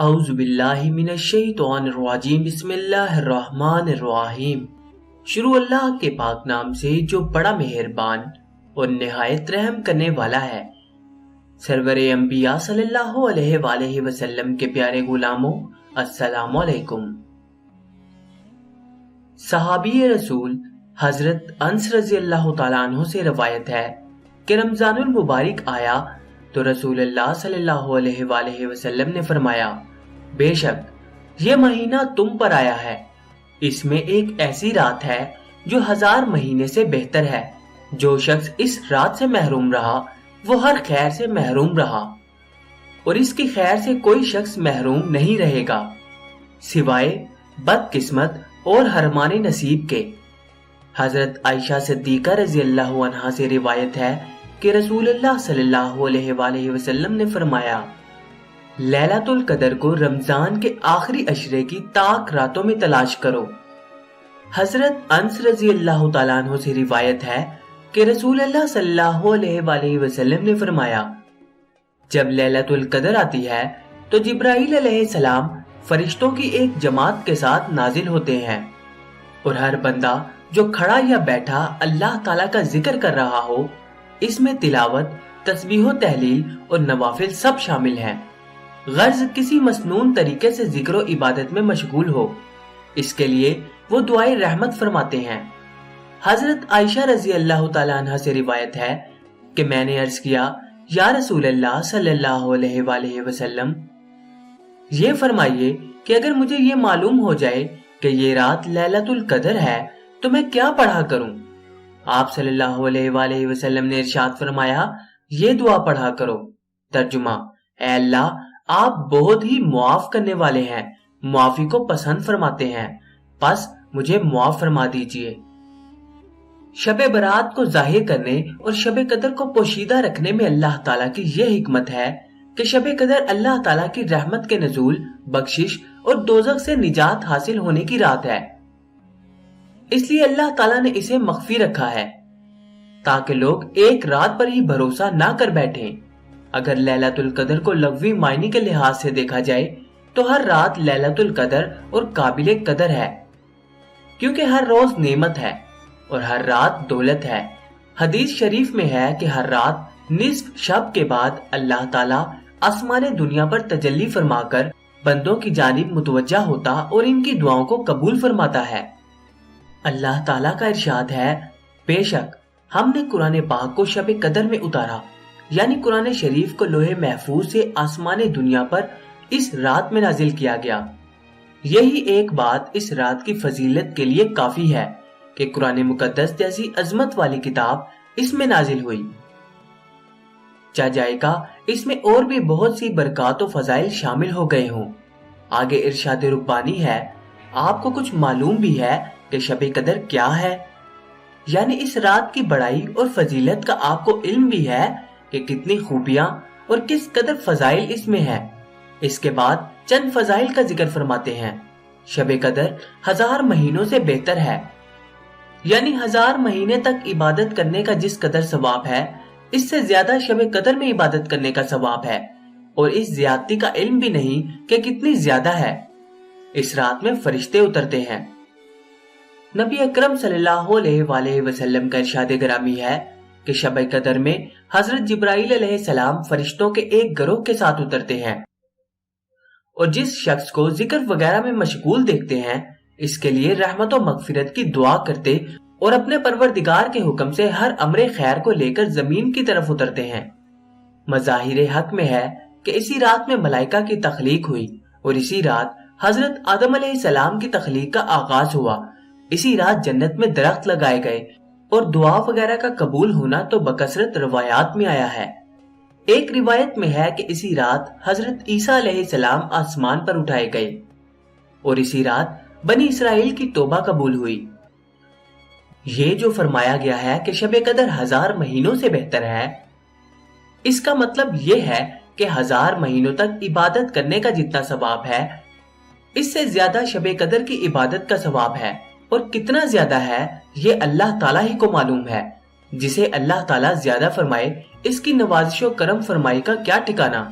اعوذ باللہ من الشیطان الرجیم بسم اللہ الرحمن الرحیم۔ شروع اللہ کے پاک نام سے جو بڑا مہربان اور نہایت رحم کرنے والا ہے۔ سرور انبیاء صلی اللہ علیہ وآلہ وسلم کے پیارے غلاموں، السلام علیکم۔ صحابی رسول حضرت انس رضی اللہ تعالیٰ عنہ سے روایت ہے کہ رمضان المبارک آیا تو رسول اللہ صلی اللہ علیہ وآلہ وسلم نے فرمایا، بے شک یہ مہینہ تم پر آیا ہے، اس میں ایک ایسی رات ہے جو 1000 مہینے سے بہتر ہے۔ جو شخص اس رات سے محروم رہا وہ ہر خیر سے محروم رہا، اور اس کی خیر سے کوئی شخص محروم نہیں رہے گا سوائے بد قسمت اور حرمان نصیب کے۔ حضرت عائشہ صدیقہ رضی اللہ عنہا سے روایت ہے کہ رسول اللہ صلی اللہ علیہ وآلہ وسلم نے فرمایا، لیلۃ القدر کو رمضان کے آخری عشرے کی طاق راتوں میں تلاش کرو۔ حضرت انس رضی اللہ تعالیٰ عنہ سے روایت ہے کہ رسول اللہ صلی اللہ علیہ وآلہ وسلم نے فرمایا، جب لیلۃ القدر آتی ہے تو جبرائیل علیہ السلام فرشتوں کی ایک جماعت کے ساتھ نازل ہوتے ہیں، اور ہر بندہ جو کھڑا یا بیٹھا اللہ تعالیٰ کا ذکر کر رہا ہو، اس میں تلاوت، تسبیح و تحلیل اور نوافل سب شامل ہیں، غرض کسی مسنون طریقے سے ذکر و عبادت میں مشغول ہو، اس کے لیے وہ دعائے رحمت فرماتے ہیں۔ حضرت عائشہ رضی اللہ تعالیٰ عنہ سے روایت ہے کہ میں نے عرض کیا، یا رسول اللہ صلی اللہ علیہ وآلہ وسلم، یہ فرمائیے کہ اگر مجھے یہ معلوم ہو جائے کہ یہ رات لیلۃ القدر ہے تو میں کیا پڑھا کروں؟ آپ صلی اللہ علیہ وآلہ وسلم نے ارشاد فرمایا، یہ دعا پڑھا کرو۔ ترجمہ، اے اللہ، آپ بہت ہی معاف کرنے والے ہیں، معافی کو پسند فرماتے ہیں، پس مجھے معاف فرما دیجئے۔ شب برات کو ظاہر کرنے اور شب قدر کو پوشیدہ رکھنے میں اللہ تعالیٰ کی یہ حکمت ہے کہ شب قدر اللہ تعالیٰ کی رحمت کے نزول، بخشش اور دوزخ سے نجات حاصل ہونے کی رات ہے، اس لیے اللہ تعالیٰ نے اسے مخفی رکھا ہے تاکہ لوگ ایک رات پر ہی بھروسہ نہ کر بیٹھیں۔ اگر لیلۃ القدر کو لغوی معنی کے لحاظ سے دیکھا جائے تو ہر رات لیلۃ القدر اور قابل قدر ہے، کیونکہ ہر روز نعمت ہے اور ہر رات دولت ہے۔ حدیث شریف میں ہے کہ ہر رات نصف شب کے بعد اللہ تعالیٰ آسمان دنیا پر تجلی فرما کر بندوں کی جانب متوجہ ہوتا اور ان کی دعاؤں کو قبول فرماتا ہے۔ اللہ تعالیٰ کا ارشاد ہے، بے شک ہم نے قرآن پاک کو شب قدر میں اتارا، یعنی قرآن شریف کو لوح محفوظ سے آسمان دنیا پر اس رات میں نازل کیا گیا۔ یہی ایک بات اس رات کی فضیلت کے لیے کافی ہے کہ قرآن مقدس جیسی عظمت والی کتاب اس میں نازل ہوئی۔ چاہ جائے گا اس میں اور بھی بہت سی برکات و فضائل شامل ہو گئے ہوں۔ آگے ارشاد ربانی ہے، آپ کو کچھ معلوم بھی ہے کہ شب قدر کیا ہے؟ یعنی اس رات کی بڑائی اور فضیلت کا آپ کو علم بھی ہے کہ کتنی خوبیاں اور کس قدر فضائل اس میں ہے۔ اس کے بعد چند فضائل کا ذکر فرماتے ہیں۔ شب قدر 1000 مہینوں سے بہتر ہے، یعنی 1000 مہینے تک عبادت کرنے کا جس قدر ثواب ہے، اس سے زیادہ شب قدر میں عبادت کرنے کا ثواب ہے، اور اس زیادتی کا علم بھی نہیں کہ کتنی زیادہ ہے۔ اس رات میں فرشتے اترتے ہیں۔ نبی اکرم صلی اللہ علیہ وآلہ وسلم کا ارشاد گرامی ہے کہ شب قدر میں حضرت جبرائیل علیہ السلام فرشتوں کے ایک گروہ کے ساتھ اترتے ہیں، اور جس شخص کو ذکر وغیرہ میں مشغول دیکھتے ہیں، اس کے لیے رحمت و مغفرت کی دعا کرتے اور اپنے پروردگار کے حکم سے ہر امر خیر کو لے کر زمین کی طرف اترتے ہیں۔ مظاہر حق میں ہے کہ اسی رات میں ملائکہ کی تخلیق ہوئی، اور اسی رات حضرت آدم علیہ السلام کی تخلیق کا آغاز ہوا۔ اسی رات جنت میں درخت لگائے گئے، اور دعا وغیرہ کا قبول ہونا تو بکثرت روایات میں آیا ہے۔ ایک روایت میں ہے کہ اسی رات حضرت عیسیٰ علیہ السلام آسمان پر اٹھائے گئے، اور اسی رات بنی اسرائیل کی توبہ قبول ہوئی۔ یہ جو فرمایا گیا ہے کہ شب قدر 1000 مہینوں سے بہتر ہے، اس کا مطلب یہ ہے کہ 1000 مہینوں تک عبادت کرنے کا جتنا ثواب ہے، اس سے زیادہ شب قدر کی عبادت کا ثواب ہے، اور کتنا زیادہ ہے یہ اللہ تعالیٰ ہی کو معلوم ہے۔ جسے اللہ تعالیٰ زیادہ فرمائے، اس کی نوازش و کرم فرمائی کا کیا ٹھکانہ۔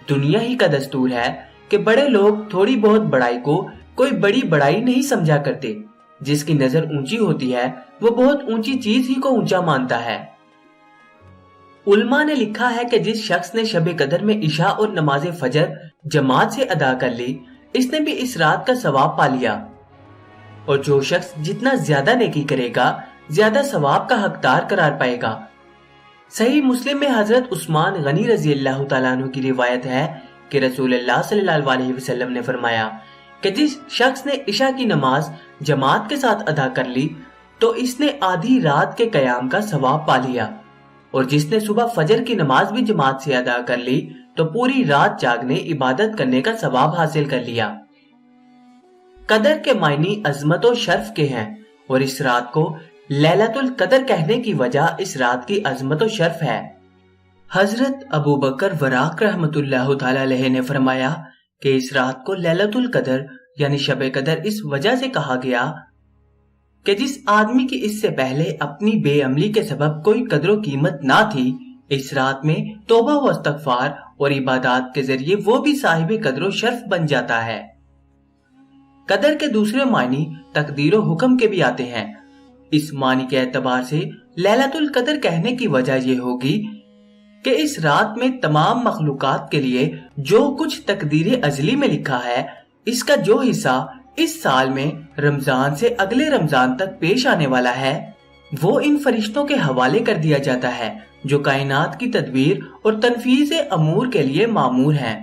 دنیا ہی کا دستور ہے کہ بڑے لوگ تھوڑی بہت بڑائی کو کوئی بڑی بڑائی نہیں سمجھا کرتے. جس کی نظر اونچی ہوتی ہے وہ بہت اونچی چیز ہی کو اونچا مانتا ہے. علماء نے لکھا ہے کہ جس شخص نے شب قدر میں عشاء اور نماز فجر جماعت سے ادا کر لی اس نے بھی اس رات کا ثواب پا لیا. اور جو شخص جتنا زیادہ نیکی کرے گا زیادہ ثواب کا حقدار قرار پائے گا. صحیح مسلم میں حضرت عثمان غنی رضی اللہ تعالیٰ عنہ کی روایت ہے کہ رسول اللہ صلی اللہ علیہ وسلم نے فرمایا کہ جس شخص نے عشاء کی نماز جماعت کے ساتھ ادا کر لی تو اس نے آدھی رات کے قیام کا ثواب پا لیا، اور جس نے صبح فجر کی نماز بھی جماعت سے ادا کر لی تو پوری رات جاگنے عبادت کرنے کا ثواب حاصل کر لیا. قدر کے معنی عظمت و شرف کے ہیں، اور اس رات کو لیلۃ القدر کہنے کی وجہ اس رات کی عظمت و شرف ہے. حضرت ابو بکر وراق رحمت اللہ تعالی علیہ نے فرمایا کہ اس رات کو لیلۃ القدر یعنی شب قدر اس وجہ سے کہا گیا کہ جس آدمی کی اس سے پہلے اپنی بے عملی کے سبب کوئی قدر و قیمت نہ تھی، اس رات میں توبہ و استغفار اور عبادات کے ذریعے وہ بھی صاحب قدر و شرف بن جاتا ہے. قدر کے دوسرے معنی تقدیر و حکم کے بھی آتے ہیں. اس معنی کے اعتبار سے لیلۃ القدر کہنے کی وجہ یہ ہوگی کہ اس رات میں تمام مخلوقات کے لیے جو کچھ تقدیر ازلی میں لکھا ہے اس کا جو حصہ اس سال میں رمضان سے اگلے رمضان تک پیش آنے والا ہے وہ ان فرشتوں کے حوالے کر دیا جاتا ہے جو کائنات کی تدبیر اور تنفیذ امور کے لیے مامور ہیں.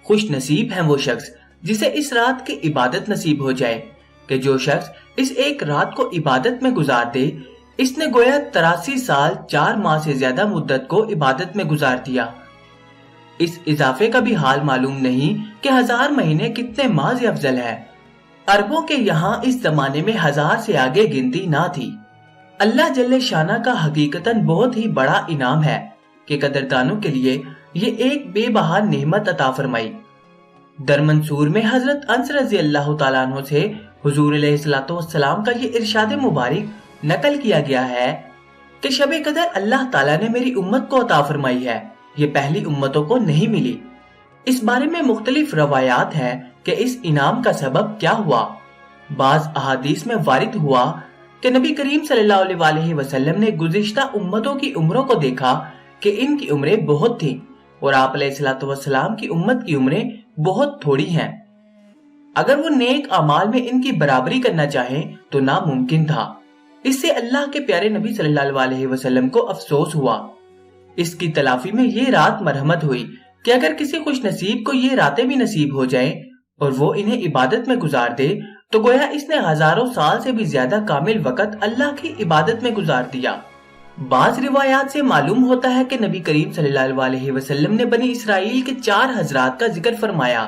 خوش نصیب ہیں وہ شخص جسے اس رات کی عبادت نصیب ہو جائے کہ جو شخص اس ایک رات کو عبادت میں گزار دے اس نے گویا 83 سال 4 ماہ سے زیادہ مدت کو عبادت میں گزار دیا. اس اضافے کا بھی حال معلوم نہیں کہ 1000 مہینے کتنے ماہ سے افضل ہے. عربوں کے یہاں اس زمانے میں 1000 سے آگے گنتی نہ تھی. اللہ جل شانہ کا حقیقتاً بہت ہی بڑا انعام ہے کہ قدردانوں کے لیے یہ ایک بے بہا نعمت عطا فرمائی. در منصور میں حضرت انس رضی اللہ تعالیٰ عنہ سے حضور علیہ الصلوۃ والسلام کا یہ ارشاد مبارک نقل کیا گیا ہے کہ شب قدر اللہ تعالیٰ نے میری امت کو عطا فرمائی ہے، یہ پہلی امتوں کو نہیں ملی. اس بارے میں مختلف روایات ہیں کہ اس انعام کا سبب کیا ہوا. بعض احادیث میں وارد ہوا کہ نبی کریم صلی اللہ علیہ وسلم نے گزشتہ امتوں کی عمروں کو دیکھا کہ ان کی عمریں بہت تھیں اور آپ علیہ الصلوۃ والسلام کی امت کی عمریں بہت تھوڑی ہیں. اگر وہ نیک اعمال میں ان کی برابری کرنا چاہیں تو ناممکن تھا. اس سے اللہ کے پیارے نبی صلی اللہ علیہ وسلم کو افسوس ہوا. اس کی تلافی میں یہ رات مرحمت ہوئی کہ اگر کسی خوش نصیب کو یہ راتیں بھی نصیب ہو جائیں اور وہ انہیں عبادت میں گزار دے تو گویا اس نے ہزاروں سال سے بھی زیادہ کامل وقت اللہ کی عبادت میں گزار دیا. بعض روایات سے معلوم ہوتا ہے کہ نبی کریم صلی اللہ علیہ وسلم نے بنی اسرائیل کے 4 حضرات کا ذکر فرمایا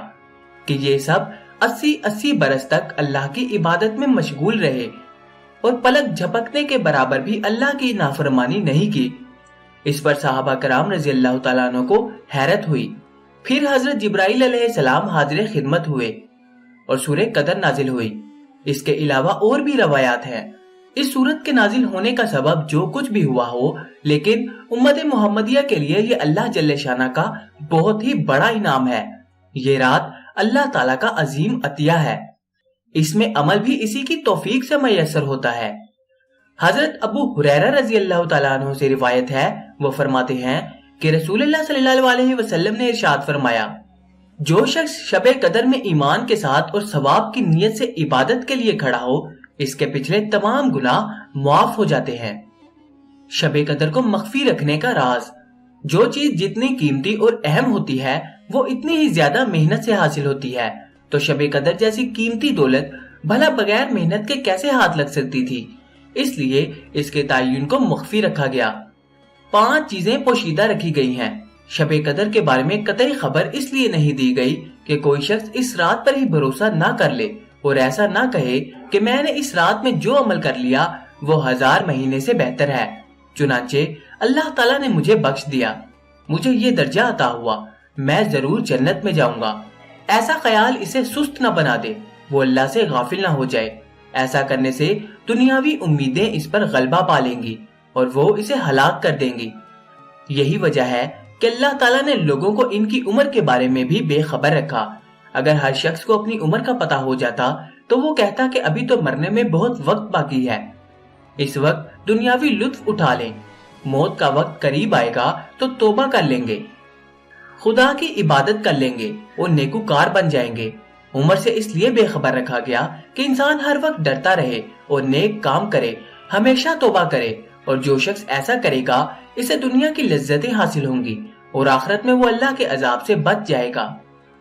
کہ یہ سب 80 برس تک اللہ کی عبادت میں مشغول رہے اور پلک جھپکنے کے برابر بھی اللہ کی نافرمانی نہیں کی. اس پر صحابہ کرام رضی اللہ تعالیٰ عنہ کو حیرت ہوئی. پھر حضرت جبرائیل علیہ السلام حاضر خدمت ہوئے اور سورہ قدر نازل ہوئی. اس کے علاوہ اور بھی روایات ہیں. اس سورت کے نازل ہونے کا سبب جو کچھ بھی ہوا ہو لیکن امت محمدیہ کے لیے یہ اللہ جل شانہ کا بہت ہی بڑا انعام ہے. یہ رات اللہ تعالیٰ کا عظیم عطیہ ہے. اس میں عمل بھی اسی کی توفیق سے میسر ہوتا ہے. حضرت ابو ہریرہ رضی اللہ تعالیٰ عنہ سے روایت ہے، وہ فرماتے ہیں کہ رسول اللہ صلی اللہ علیہ وسلم نے ارشاد فرمایا جو شخص شب قدر میں ایمان کے ساتھ اور ثواب کی نیت سے عبادت کے لیے کھڑا ہو اس کے پچھلے تمام گناہ معاف ہو جاتے ہیں. شب قدر کو مخفی رکھنے کا راز، جو چیز جتنی قیمتی اور اہم ہوتی ہے وہ اتنی ہی زیادہ محنت سے حاصل ہوتی ہے، تو شب قدر جیسی قیمتی دولت بھلا بغیر محنت کے کیسے ہاتھ لگ سکتی تھی؟ اس لیے اس کے تعین کو مخفی رکھا گیا. 5 چیزیں پوشیدہ رکھی گئی ہیں. شب قدر کے بارے میں قطعی خبر اس لیے نہیں دی گئی کہ کوئی شخص اس رات پر ہی بھروسہ نہ کر لے اور ایسا نہ کہے کہ میں نے اس رات میں جو عمل کر لیا وہ 1000 مہینے سے بہتر ہے. چنانچہ اللہ تعالیٰ نے مجھے بخش دیا، مجھے یہ درجہ عطا ہوا، میں ضرور جنت میں جاؤں گا. ایسا خیال اسے سست نہ بنا دے، وہ اللہ سے غافل نہ ہو جائے. ایسا کرنے سے دنیاوی امیدیں اس پر غلبہ پا لیں گی اور وہ اسے ہلاک کر دیں گی. یہی وجہ ہے کہ اللہ تعالیٰ نے لوگوں کو ان کی عمر کے بارے میں بھی بے خبر رکھا. اگر ہر شخص کو اپنی عمر کا پتہ ہو جاتا تو وہ کہتا کہ ابھی تو مرنے میں بہت وقت باقی ہے، اس وقت دنیاوی لطف اٹھا لیں، موت کا وقت قریب آئے گا تو توبہ کر لیں گے، خدا کی عبادت کر لیں گے اور نیکوکار بن جائیں گے۔ عمر سے اس لیے بے خبر رکھا گیا کہ انسان ہر وقت ڈرتا رہے اور نیک کام کرے، ہمیشہ توبہ کرے، اور جو شخص ایسا کرے گا اسے دنیا کی لذتیں حاصل ہوں گی اور آخرت میں وہ اللہ کے عذاب سے بچ جائے گا۔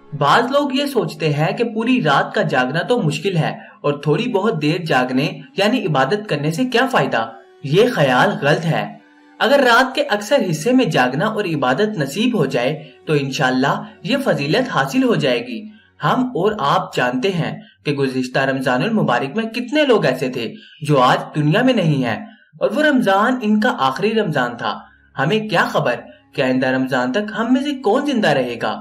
بعض لوگ یہ سوچتے ہیں کہ پوری رات کا جاگنا تو مشکل ہے اور تھوڑی بہت دیر جاگنے یعنی عبادت کرنے سے کیا فائدہ؟ یہ خیال غلط ہے۔ اگر رات کے اکثر حصے میں جاگنا اور عبادت نصیب ہو جائے تو انشاءاللہ یہ فضیلت حاصل ہو جائے گی۔ ہم اور آپ جانتے ہیں کہ گزشتہ رمضان المبارک میں کتنے لوگ ایسے تھے جو آج دنیا میں نہیں ہیں، اور وہ رمضان ان کا آخری رمضان تھا۔ ہمیں کیا خبر کہ آئندہ رمضان تک ہم میں سے کون زندہ رہے گا۔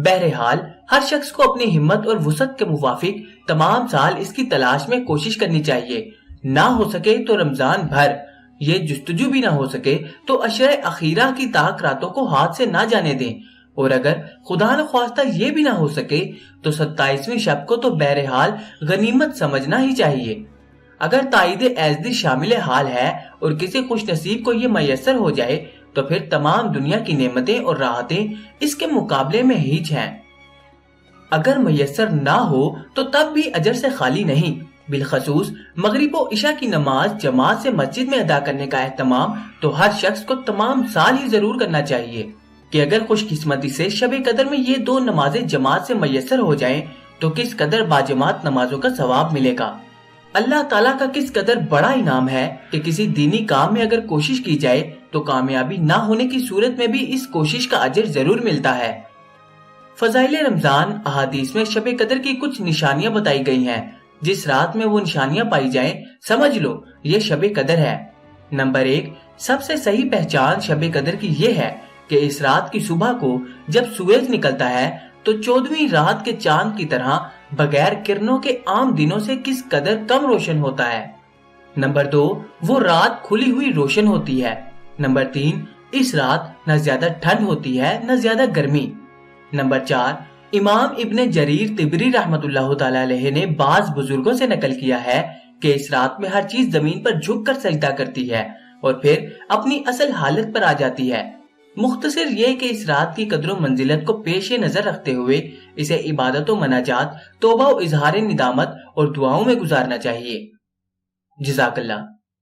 بہرحال ہر شخص کو اپنی ہمت اور وسعت کے موافق تمام سال اس کی تلاش میں کوشش کرنی چاہیے، نہ ہو سکے تو رمضان بھر، یہ جستجو بھی نہ ہو سکے تو عشرۂ اخیرہ کی تاک راتوں کو ہاتھ سے نہ جانے دیں، اور اگر خدا نخواستہ یہ بھی نہ ہو سکے تو 27ویں شب کو تو بہرحال غنیمت سمجھنا ہی چاہیے۔ اگر تائید ایزدی شامل حال ہے اور کسی خوش نصیب کو یہ میسر ہو جائے تو پھر تمام دنیا کی نعمتیں اور راحتیں اس کے مقابلے میں ہیچ ہیں۔ اگر میسر نہ ہو تو تب بھی اجر سے خالی نہیں۔ بالخصوص مغرب و عشاء کی نماز جماعت سے مسجد میں ادا کرنے کا اہتمام تو ہر شخص کو تمام سال ہی ضرور کرنا چاہیے کہ اگر خوش قسمتی سے شب قدر میں یہ 2 نمازیں جماعت سے میسر ہو جائیں تو کس قدر باجماعت نمازوں کا ثواب ملے گا۔ اللہ تعالیٰ کا کس قدر بڑا انعام ہے کہ کسی دینی کام میں اگر کوشش کی جائے تو کامیابی نہ ہونے کی صورت میں بھی اس کوشش کا اجر ضرور ملتا ہے۔ فضائل رمضان احادیث میں شب قدر کی کچھ نشانیاں بتائی گئی ہیں، جس رات میں وہ نشانیاں پائی جائیں سمجھ لو یہ شب قدر ہے۔ نمبر 1، سب سے صحیح پہچان شب قدر کی یہ ہے کہ اس رات کی صبح کو جب سورج نکلتا ہے تو 14ویں رات کے چاند کی طرح بغیر کرنوں کے عام دنوں سے کس قدر کم روشن ہوتا ہے۔ نمبر 2، وہ رات کھلی ہوئی روشن ہوتی ہے۔ نمبر 3، اس رات نہ زیادہ ٹھنڈ ہوتی ہے نہ زیادہ گرمی۔ نمبر 4، امام ابن جریر طبری رحمت اللہ تعالی علیہ نے بعض بزرگوں سے نقل کیا ہے کہ اس رات میں ہر چیز زمین پر جھک کر سجدہ کرتی ہے اور پھر اپنی اصل حالت پر آ جاتی ہے۔ مختصر یہ کہ اس رات کی قدر و منزلت کو پیش نظر رکھتے ہوئے اسے عبادت و مناجات، توبہ و اظہار ندامت اور دعاؤں میں گزارنا چاہیے۔ جزاک اللہ۔